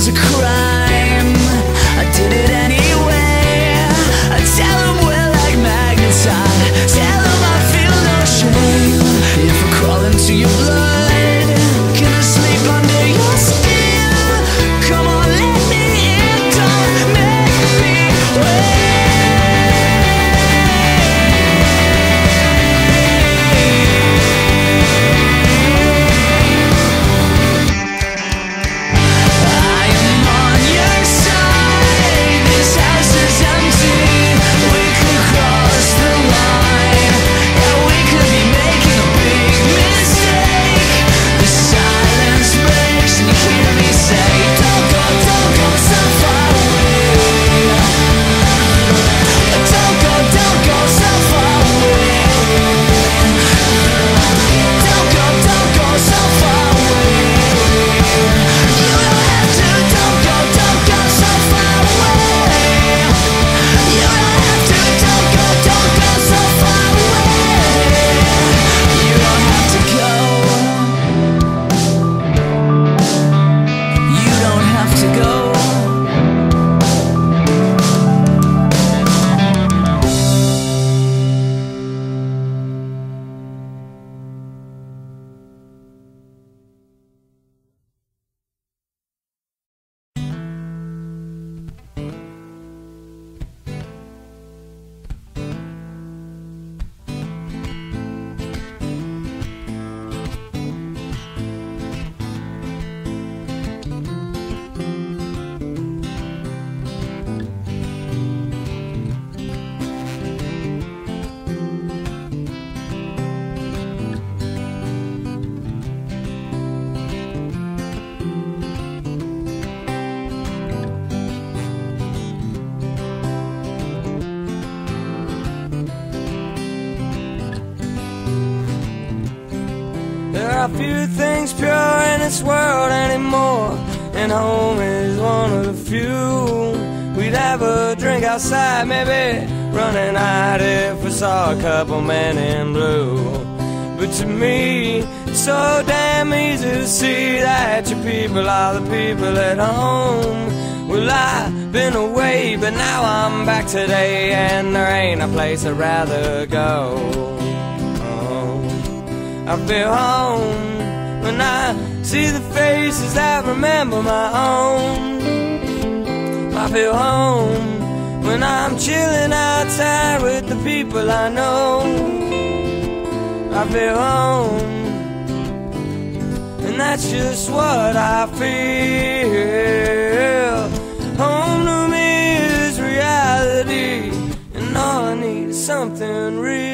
a crime. I did it anyway. I tell them we're like magnetized. Tell them I feel no shame. If I crawl into your blood, can I sleep under your skin? Come on, let me in, don't make me wait. There are few things pure in this world anymore, and home is one of the few. We'd have a drink outside, maybe running out if we saw a couple men in blue. But to me, it's so damn easy to see that your people are the people at home. Well, I've been away, but now I'm back today, and there ain't a place I'd rather go. I feel home when I see the faces that remember my own. I feel home when I'm chilling outside with the people I know. I feel home, and that's just what I feel. Home to me is reality, and all I need is something real.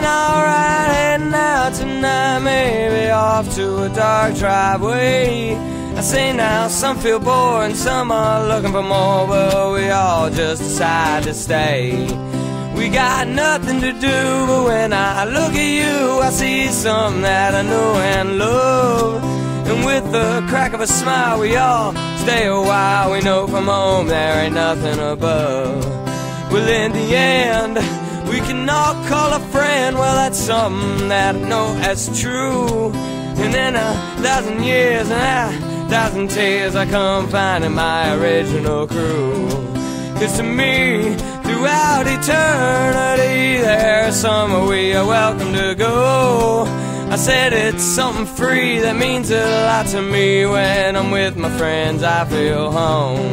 Alright, heading out tonight, maybe off to a dark driveway. I say now, some feel bored and some are looking for more, but we all just decide to stay. We got nothing to do, but when I look at you, I see something that I know and love. And with the crack of a smile, we all stay a while. We know from home there ain't nothing above. Well, in the end, we can all call a friend. Well, that's something that I know that's true. And in 1,000 years and 1,000 tears, I come finding my original crew. 'Cause to me, throughout eternity, there's somewhere we are welcome to go. I said it's something free that means a lot to me. When I'm with my friends, I feel home.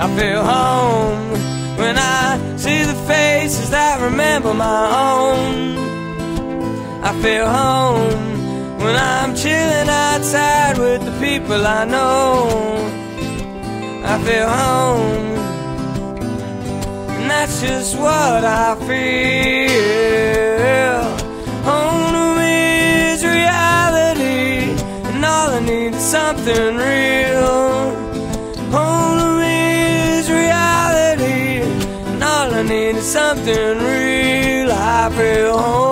I feel home when I see the faces that remember my own. I feel home when I'm chilling outside with the people I know. I feel home, and that's just what I feel. Home to me is reality, and all I need is something real. Home to me is reality, and all I need is something real. I feel home.